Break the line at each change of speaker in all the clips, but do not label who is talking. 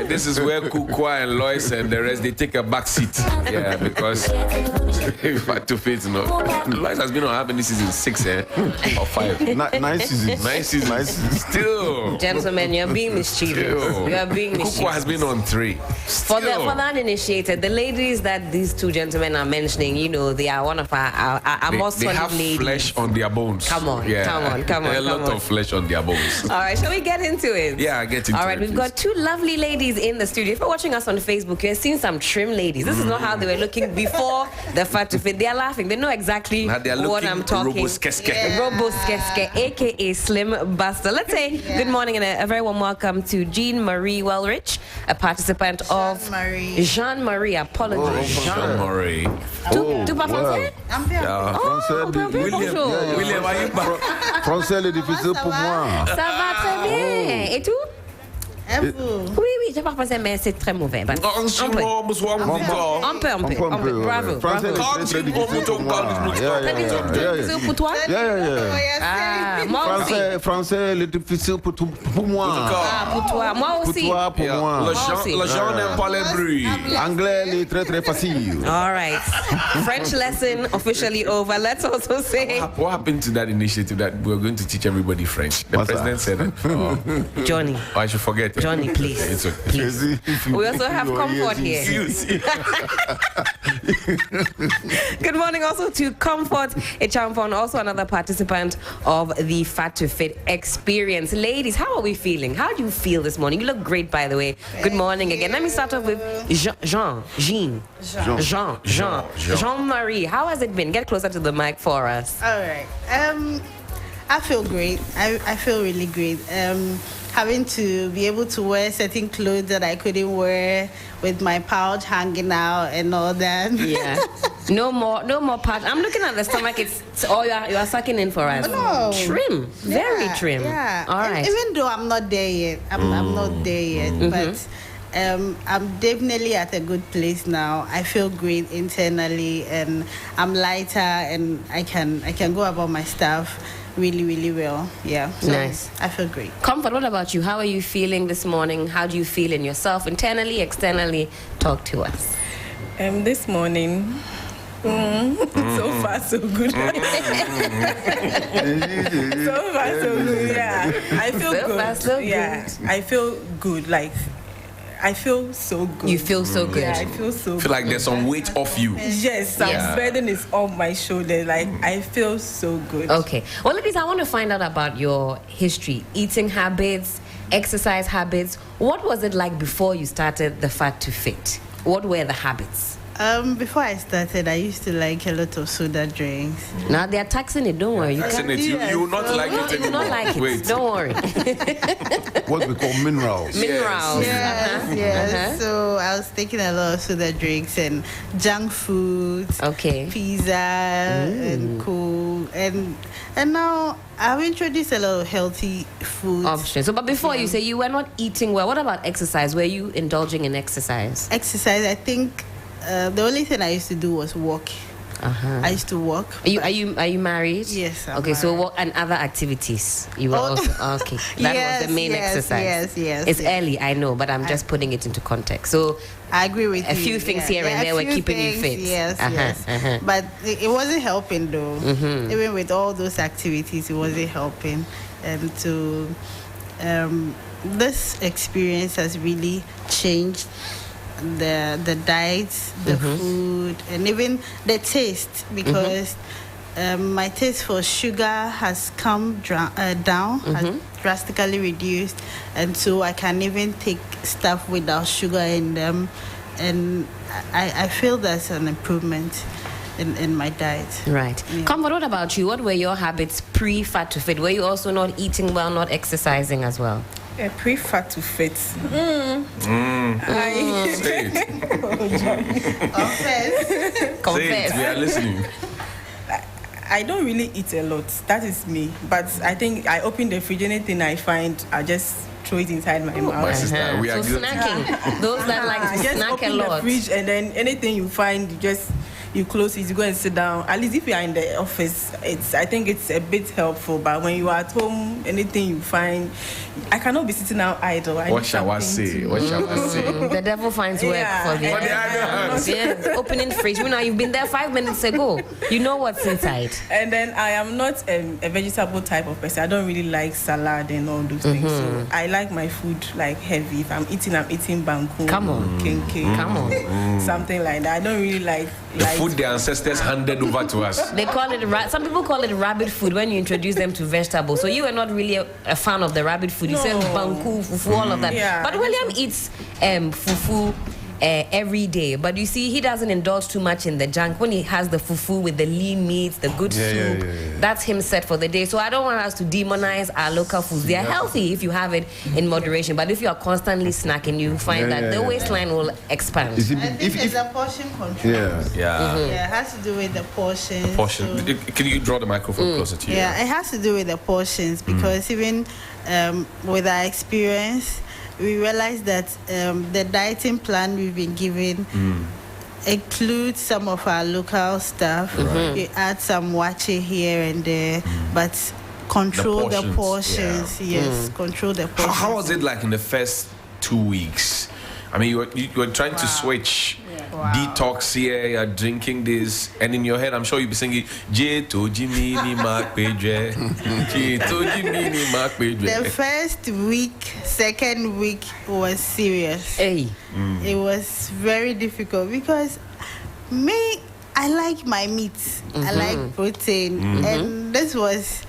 this is where Kukwa and Lois and the rest, they take a back seat. Yeah, because Fat to Fit, Lois has been on how many seasons? 6 or 5?
9 seasons.
9 seasons. Still.
Gentlemen, you're being mischievous. You are being mischievous.
Kukwa has been on 3.
For the uninitiated, the ladies that these two gentlemen are mentioning, they are one of our most solid ladies.
They have flesh on their bones.
Come on.
A lot of flesh on their bones.
All right, shall we get into it?
Yeah, get into it.
All right, we've got 2 lovely ladies in the studio. If you're watching us on Facebook, you're seeing some trim ladies. This is not how they were looking before the Fat to Fit. They are laughing. They know exactly what I'm talking. Roboskeske, aka Slim Buster. Let's say good morning and a very warm welcome to Jean Marie Wellrich, a participant of Jean-Marie. Apologies.
Jean-Marie.
Tu parles français?
William, are you back?
Français, le difficile pour moi.
Ça va très bien. Et tout? Oui, je parle français, mais c'est très mauvais. Un peu. Bravo.
Français, c'est difficile pour moi.
Pour toi? Moi aussi.
Français, le difficile pour moi.
Pour toi. Moi aussi.
Pour moi.
Les gens n'aiment pas les bruits.
Anglais, est très très facile.
All right. French lesson officially over. Let's also say.
What happened to that initiative that we're going to teach everybody French? The president said it.
Johnny.
I should forget.
Johnny, please.
It's okay.
Please. We also have Comfort here. Good morning also to Comfort Echampon, also another participant of the Fat to Fit experience. Ladies, how are we feeling? How do you feel this morning? You look great, by the way. Good morning again. Let me start off with Jean-Marie. How has it been? Get closer to the mic for us.
All right. I feel great. I feel really great. Having to be able to wear certain clothes that I couldn't wear with my pouch hanging out and all that.
Yeah. No more pouch. I'm looking at the stomach. It's all you are sucking in for us.
No.
Trim. Very trim.
Yeah.
All right.
Even though I'm not there yet. I'm not there yet. But I'm definitely at a good place now. I feel great internally and I'm lighter and I can go about my stuff really well. Yeah. So
nice.
I feel great.
Comfort, what about you? How are you feeling this morning? How do you feel in yourself, internally, externally? Talk to us.
This morning, so far so good. So far so good. Yeah, I feel
so
good.
Far, so
yeah,
good.
I feel good. Like I feel so good.
You feel so good.
Yeah, I feel so good.
I feel like there's some weight off you.
Yes, some burden is on my shoulder. Like I feel so good.
Okay. Well, ladies, I want to find out about your history, eating habits, exercise habits. What was it like before you started the Fat to Fit? What were the habits?
Before I started, I used to like a lot of soda drinks.
Now they're taxing it. Don't worry.
Taxing it. You will not like it anymore.
Not like it.
Wait.
Don't worry.
What we call minerals.
Minerals.
Yes. So I was taking a lot of soda drinks and junk foods.
Okay.
Pizza and cool and now I've introduced a lot of healthy food
options. So, but before you say you were not eating well, what about exercise? Were you indulging in exercise?
Exercise, I think the only thing I used to do was walk. I used to walk.
Are you married?
Yes.
I'm married. So walk and other activities you were also okay. That was the main exercise.
Yes.
It's early, I know, but I'm just putting it into context. So
I agree with you.
A few things here and there were keeping you fit.
Yes. But it wasn't helping though. Even with all those activities, it wasn't helping. And this experience has really changed the diets, the food, and even the taste, because my taste for sugar has come down, has drastically reduced, and so I can even take stuff without sugar in them, and I feel that's an improvement in my diet.
Right. Yeah. Comfort, what about you? What were your habits pre-Fat to Fit? Were you also not eating well, not exercising as well?
Pre-Fat to Fit.
Confess.
We are listening.
I don't really eat a lot. That is me. But I think I open the fridge, anything I find, I just throw it inside my mouth.
My sister, we are
so snacking. Those that like to
just
snack
open
a lot.
The fridge and then anything you find, you just you close it, you go and sit down. At least if you are in the office, I think it's a bit helpful. But when you are at home, anything you find, I cannot be sitting out idle.
What shall I say? What shall I say?
The devil finds work for the yeah. Opening fridge. Now you've been there 5 minutes ago. You know what's inside.
And then I am not a vegetable type of person. I don't really like salad and all those things. So I like my food like heavy. If I'm eating banku.
Come on. Come on.
Something like that. I don't really like
the food the ancestors handed over to us.
They call it some people call it rabbit food when you introduce them to vegetables. So you are not really a fan of the rabbit food. You say banku, fufu, all of that. Yeah, but William eats fufu every day. But you see, he doesn't indulge too much in the junk. When he has the fufu with the lean meats, the good soup, that's him set for the day. So I don't want us to demonize our local foods. They are healthy if you have it in moderation. But if you are constantly snacking, you find that the waistline will expand.
I think it's a portion control. Yeah, it has to do with the portions.
So. Can you draw the microphone closer to you?
Yeah, it has to do with the portions because even with our experience, we realized that the dieting plan we've been given includes some of our local stuff. We add some wache here and there, but control the portions. Yes, control the portions.
How was it like in the first 2 weeks? I mean, you were trying to switch detox here, you're drinking this, and in your head, I'm sure you'll be singing The
first week, second week was serious. It was very difficult because I like my meat. I like protein, and this was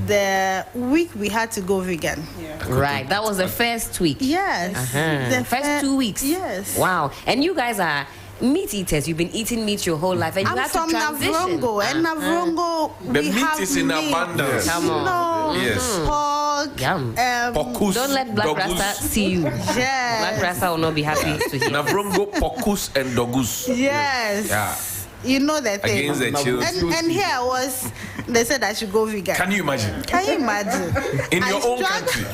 the week we had to go vegan.
Right, that was the first week.
Yes,
the first 2 weeks.
Yes.
Wow, and you guys are meat eaters. You've been eating meat your whole life, and you have to transition.
I'm from Navrongo, and Navrongo
the meat is in abundance.
Come on.
Pork.
Pokus,
don't let Blakk Rasta see you. Blakk Rasta will not be happy to hear.
Navrongo, pokus, and dogus.
Yes.
Yeah.
You know that thing.
Against the children.
And here I was, they said I should go vegan.
Can you imagine? In your own country.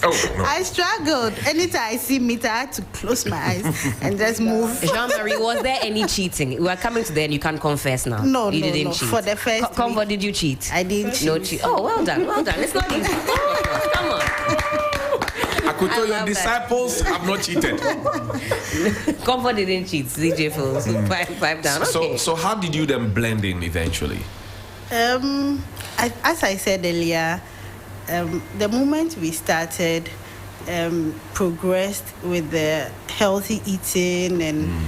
Oh, no.
I struggled. Anytime I see meat, I had to close my eyes and just move.
Jean-Marie, was there any cheating? We are coming to the end. You can't confess now.
No,
you didn't cheat.
For the first
Comfort, did you cheat?
I didn't cheat.
No cheat. Oh, well done. It's not easy. Come on.
I could tell your disciples have not cheated.
Comfort didn't cheat. DJ Phil, so pipe down. Okay.
So how did you then blend in eventually?
As I said earlier, the moment we started, progressed with the healthy eating and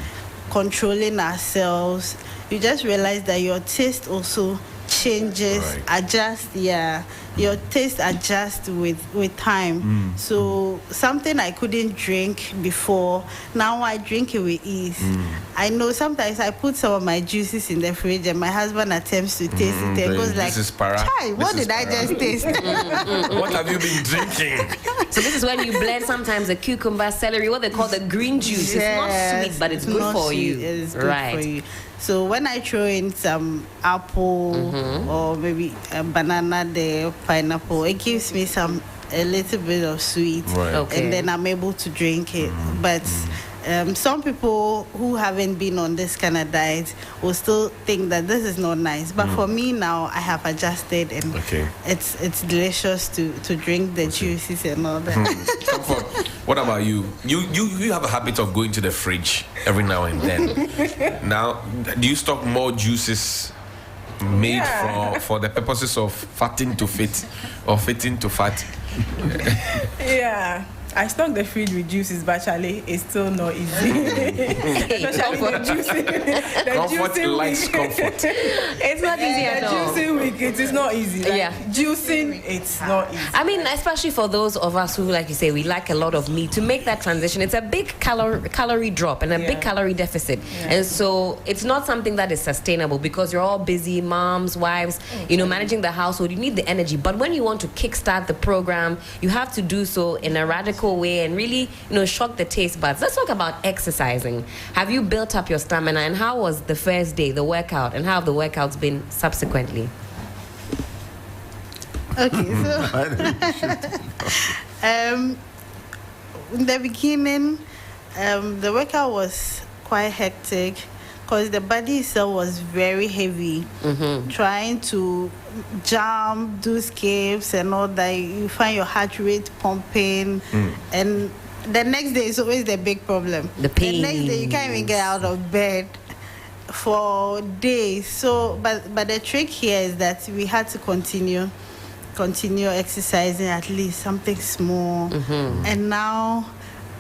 controlling ourselves, you just realize that your taste also changes, adjusts. Your taste adjusts with time. So something I couldn't drink before, now I drink it with ease. I know sometimes I put some of my juices in the fridge and my husband attempts to taste it and goes like, "Chai, what did I just taste?"
What have you been drinking?
So this is when you blend sometimes the cucumber, celery, what they call the green juice. It's not sweet, but it's good for you.
It's good for you. So when I throw in some apple or maybe a banana there, pineapple, it gives me a little bit of sweet, and then I'm able to drink it. But some people who haven't been on this kind of diet will still think that this is not nice. But for me now, I have adjusted, and it's delicious to drink the juices and all that.
What about you? You have a habit of going to the fridge every now and then. Now, do you stock more juices made for the purposes of fatting to fit or fitting to fat?
Yeah. I stock the fridge with juices, but actually, it's still not easy. Especially the juicing.
Comfort likes comfort.
It's not easy at all.
Juicing week, it is not easy. Juicing, it's not easy.
I mean, especially for those of us who, like you say, we like a lot of meat, to make that transition, it's a big calorie drop and a big calorie deficit. And so it's not something that is sustainable because you're all busy, moms, wives, managing the household. You need the energy. But when you want to kickstart the program, you have to do so in a radical way and really, shock the taste buds. Let's talk about exercising. Have you built up your stamina, and how was the first day, the workout, and how have the workouts been subsequently?
Okay, so in the beginning, the workout was quite hectic because the body itself was very heavy. Trying to jump, do skips and all that, you find your heart rate pumping, and the next day is always the big problem.
The pain.
The next day you can't even get out of bed for days. So, but the trick here is that we had to continue exercising, at least something small. And now,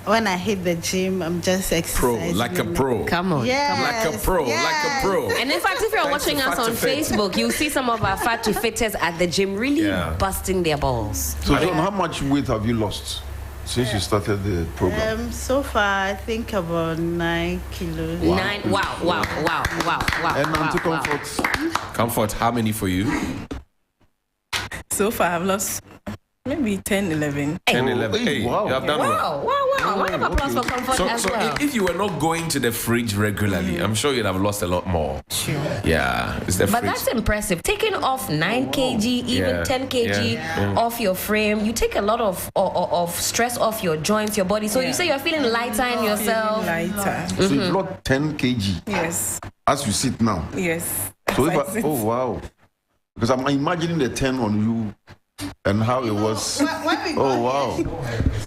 when I hit the gym, I'm just exercising.
Like a pro.
Come on.
Yes,
Like a pro.
yes.
Like a pro.
And in fact, if you're watching us on Facebook, you'll see some of our fat to fitters at the gym really busting their balls.
So, John, how much weight have you lost since you started the program?
So far, I think about 9 kilos.
Wow. Wow.
And Auntie Comfort?
Comfort, how many for you?
So far, I've lost maybe 10, 11.
10, 11.
Hey, wow.
You have done well.
Wow. Round of applause for Comfort as well.
If you were not going to the fridge regularly, I'm sure you'd have lost a lot more.
Sure.
Yeah, it's the
But
fridge.
that's impressive. Taking off 9 kg, even 10 kg off your frame, you take a lot of stress off your joints, your body. So you say you're feeling lighter in yourself.
Lighter.
So you've lost 10 kg
Yes.
as you sit now.
Yes.
So oh wow, because I'm imagining the 10 on you and how it was. Oh wow.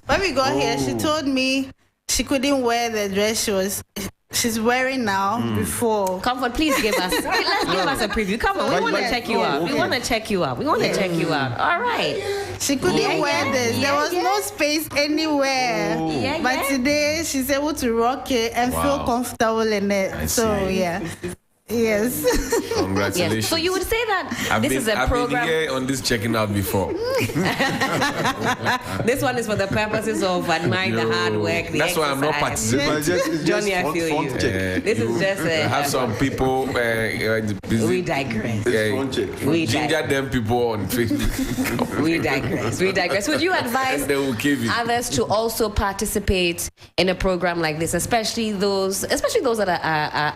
When we got here, she told me she couldn't wear the dress she's wearing now before.
Comfort, please give us. Give us a preview. Come on, we want to check you out. We want to check you out. All right.
She couldn't wear this. There was no space anywhere. But today she's able to rock it and feel comfortable in it. Yes.
Congratulations.
Yes. So you would say that
I've
is a
been
program.
here on this checking out before.
This one is for the purposes of admiring the hard work.
That's why I'm not participating.
Johnny, I feel you. This is just
I have some people.
We digress.
Ginger them people on Facebook.
We digress. Would you advise
They will give you.
others to also participate in a program like this, especially those that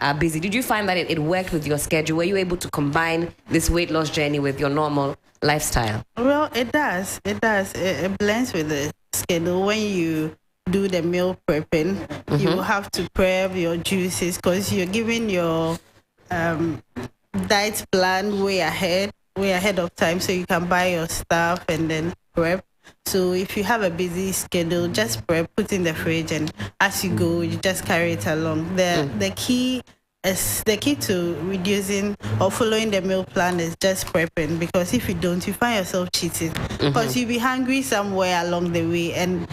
are busy? Did you find that it worked with your schedule? Were you able to combine this weight loss journey with your normal lifestyle?
Well, it does. It blends with the schedule. When you do the meal prepping, you have to prep your juices because you're giving your diet plan way ahead of time, so you can buy your stuff and then prep. So if you have a busy schedule, just prep, put in the fridge, and as you go, you just carry it along. The key to reducing or following the meal plan is just prepping, because if you don't, you find yourself cheating because you'll be hungry somewhere along the way. And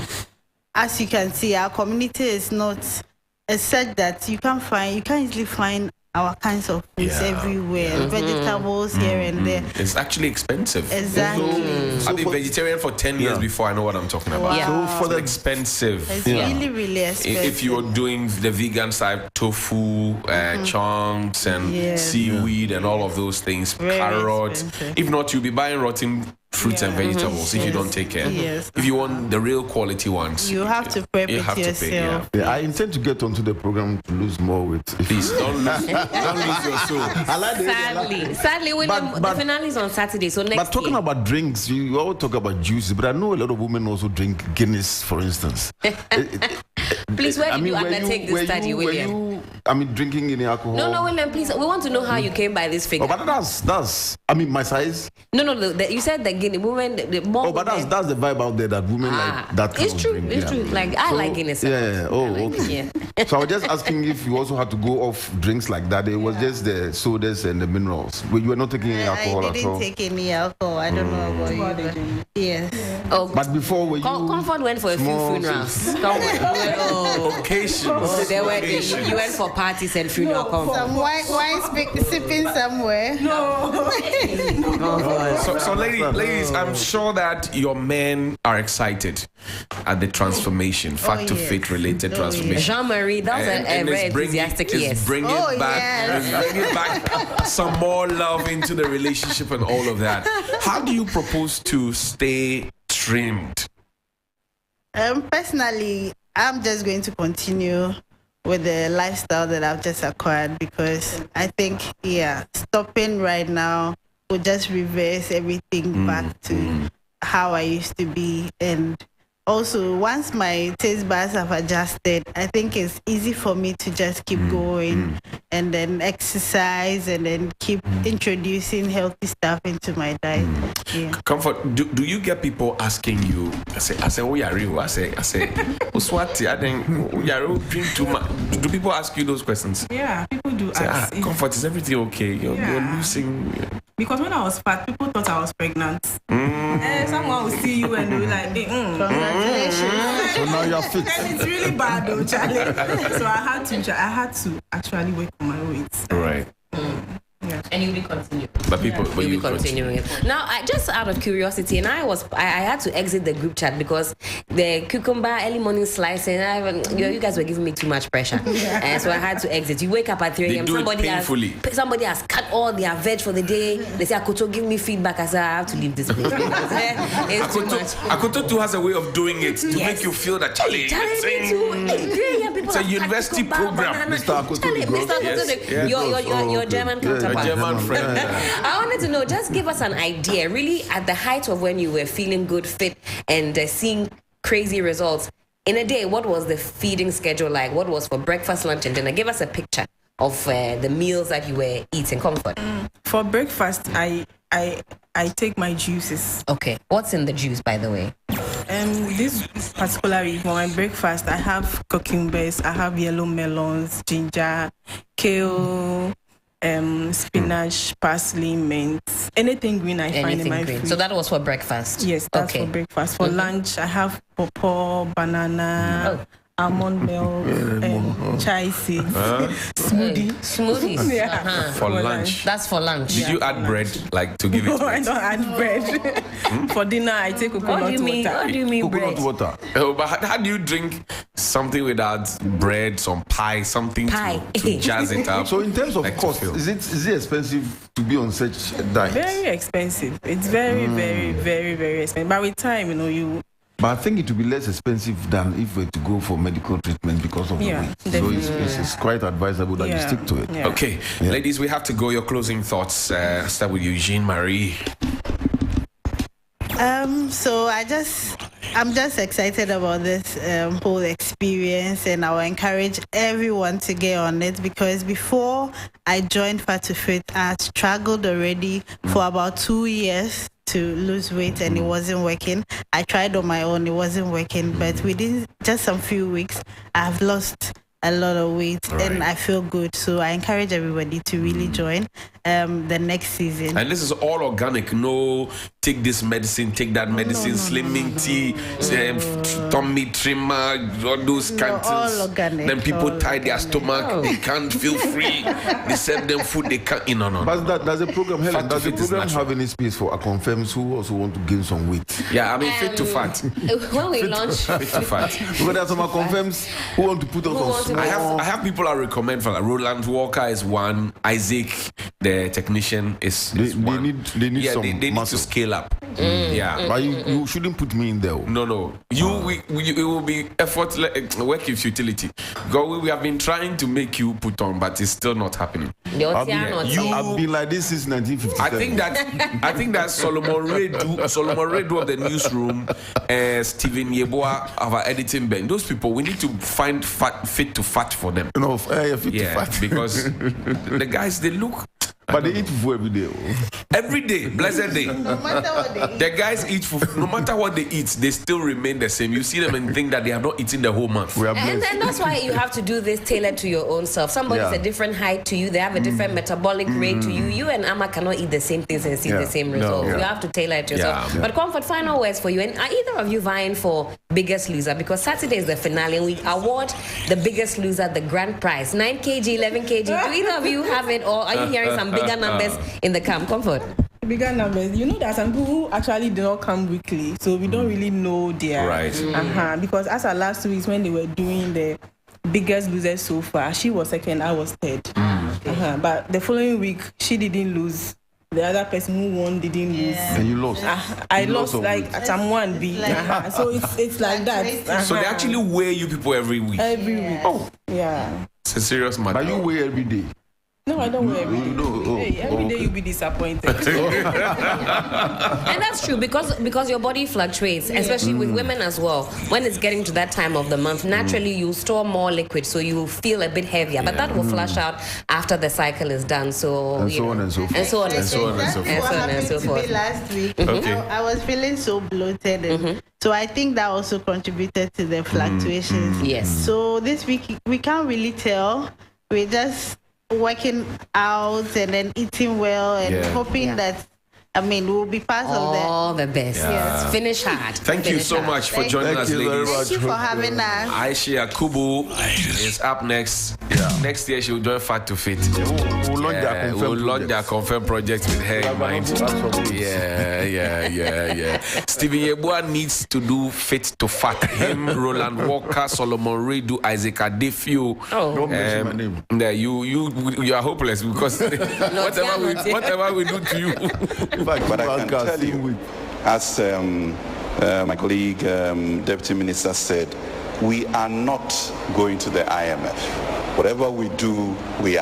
as you can see, our community is not such that you can easily find our kinds of foods everywhere, vegetables here and there.
It's actually expensive.
Exactly.
I've been vegetarian for 10 years before I know what I'm talking about.
Wow.
So for the expensive.
It's really, really expensive.
If you're doing the vegan side, tofu, chunks, and seaweed, and all of those things,
Very
carrots.
expensive.
If not, you'll be buying rotten fruits and vegetables if you don't take care.
Yes.
If you want the real quality ones,
You have to prep
you
it
have to
yourself.
pay.
I intend to get onto the program to lose more weight.
Please don't lose your soul.
I like
Sadly, William, the finale is on Saturday, so next
But talking
year.
about drinks, you all talk about juices, but I know a lot of women also drink Guinness, for instance.
Please, where did you undertake this study, William?
Drinking any alcohol?
No, William, please. We want to know how you came by this figure.
Oh, but that's. My size.
No. You said the Guinness women. The more.
Oh, but
women,
that's the vibe out there that women like that. Kind
It's
of
true.
drink,
It's true. Like I like Guinness.
Yeah. Oh, okay.
Yeah.
So I was just asking if you also had to go off drinks like that. It was just the sodas and the minerals. You were not taking any alcohol
I
at all.
didn't take any alcohol. I don't know about you. But yes.
Oh,
But before, were you
Comfort went for a few
small
funerals.
Occasions.
There were you went for parties and funeral. Comfort.
Some wine sipping somewhere.
So ladies, I'm sure that your men are excited at the transformation, fat to fit related transformation.
Jean-Marie, that was a very enthusiastic yes.
It's bringing back some more love into the relationship and all of that. How do you propose to stay trimmed?
Personally, I'm just going to continue with the lifestyle that I've just acquired, because I think, stopping right now will just reverse everything back to how I used to be. And also, once my taste buds have adjusted, I think it's easy for me to just keep going and then exercise and then keep introducing healthy stuff into my diet. Yeah.
Comfort, do you get people asking you, I say, oh, yeah, I say, Oswati, I think, you drink too much. Do people ask you those questions?
Yeah, people do ask.
Comfort, is everything okay? You're losing.
Because when I was fat, people thought I was pregnant. Someone will see you and they'll be like, congratulations.
So now you're fit.
And it's really bad though, Charlie. So I had to actually work on my weight.
Right.
Yeah. And you'll be continuing.
But people,
you'll be continuing it. Now, just out of curiosity, and I had to exit the group chat because the cucumber early morning slicing, you guys were giving me too much pressure, so I had to exit. You wake up at 3 a.m. Somebody has cut all their veg for the day. They say, Akoto, give me feedback. I said, I have to leave this place. It's too much.
Akoto too has a way of doing it to make you feel that Charlie. It's a university program.
Mr. Akoto,
your German counterpart.
A German friend.
I wanted to know, just give us an idea, really, at the height of when you were feeling good, fit, and seeing crazy results. In a day, what was the feeding schedule like? What was for breakfast, lunch, and dinner? Give us a picture of the meals that you were eating. Comfort.
For breakfast, I take my juices.
Okay. What's in the juice, by the way?
This particularly for my breakfast, I have cucumbers, I have yellow melons, ginger, kale, spinach, parsley, mint, anything green I find in my fridge.
So that was for breakfast?
Yes, that's for breakfast. For lunch, I have pawpaw, banana, almond milk, chai seeds,
smoothies.
Yeah.
For lunch.
That's for lunch.
Did you add bread, like to give it?
No, I don't add bread. For dinner, I take coconut water.
What do you mean bread?
Water.
But how do you drink something without bread, some pie, something to jazz it up?
So in terms of cost, is it expensive to be on such a diet?
Very expensive. It's very, very, very, very expensive. But with time, you.
But I think it will be less expensive than if we were to go for medical treatment because of the weight.
Definitely.
So it's quite advisable that you stick to it.
Yeah.
Okay, ladies, we have to go. Your closing thoughts. Start with you, Jean-Marie.
So I'm just excited about this whole experience, and I will encourage everyone to get on it, because before I joined Fat to Fit, I had struggled already for about 2 years to lose weight, and it wasn't working. I tried on my own, it wasn't working, but within just some few weeks, I've lost a lot of weight, and I feel good. So I encourage everybody to really join the next season.
And this is all organic. No, take this medicine, take that medicine, slimming tea, tummy trimmer, all those kinds.
All organic.
Then people tie their stomach. They can't feel free. They serve them food. They can't. No.
But there's a program, Helen. Does the program have any space for confirms who also want to gain some weight?
Yeah, I mean, fit to fat.
When we launch
fit to fat. Because there's some confirms who want to put us on small.
I have people I recommend for, like Roland Walker is one. Isaac, the technician, is one.
They need some
they need to scale up. Yeah,
but you shouldn't put me in there.
No. It will be effort, work with futility. Because we have been trying to make you put on, but it's still not happening.
I've been like this since 1957.
I think that Solomon Redu of the newsroom, Stephen Yeboah of our editing bench. Those people, we need to find fit to fat for them.
Fit to fat.
Because the guys, they look.
But they eat fufu every day.
Every day, blessed day.
No matter what they eat.
The guys eat fufu. No matter what they eat, they still remain the same. You see them and think that they are not eating the whole month.
And that's why you have to do this tailored to your own self. Somebody's a different height to you. They have a different metabolic rate to you. You and Amma cannot eat the same things and see the same results. You have to tailor it to yourself. But Comfort, final words for you. And are either of you vying for Biggest Loser? Because Saturday is the finale and we award the Biggest Loser the grand prize. 9 kg, 11 kg. Do either of you have it, or are you hearing some bigger numbers in the camp? Comfort.
Bigger numbers. You know, there are some people who actually do not come weekly, so we don't really know their because as of last week when they were doing the Biggest Loser so far, she was second, I was third. But the following week she didn't lose. The other person who won didn't lose.
And you lost.
I lost like at some 1B. So it's like that.
So they actually weigh you people every week.
Every week.
Oh,
yeah.
it's a serious matter.
But you weigh every day.
No, I don't wear every day. Every day you'll be disappointed.
And that's true because your body fluctuates, especially with women as well. When it's getting to that time of the month, naturally you store more liquid, so you feel a bit heavier. But that will flush out after the cycle is done. So
and so on and so forth.
And so on and so forth.
That's what happened to me last week. I was feeling so bloated, and so I think that also contributed to the fluctuations.
Yes.
So this week we can't really tell. We're just working out and then eating well and hoping that we'll be part of
all the best. Yes. Finish hard.
Thank you so much for joining us, ladies.
Thank you for having us.
Aisha Kubu is up next. Next year she'll join Fat to Fit. We'll launch their confirmed project with her in mind. Yeah. Stephen Yeboah needs to do Fit to Fat. Him, Roland Walker, Solomon Redu, Isaac Adefio.
Don't mention my name.
You are hopeless because whatever we do to you.
But I can tell you, as my colleague, Deputy Minister said, we are not going to the IMF. Whatever we do, we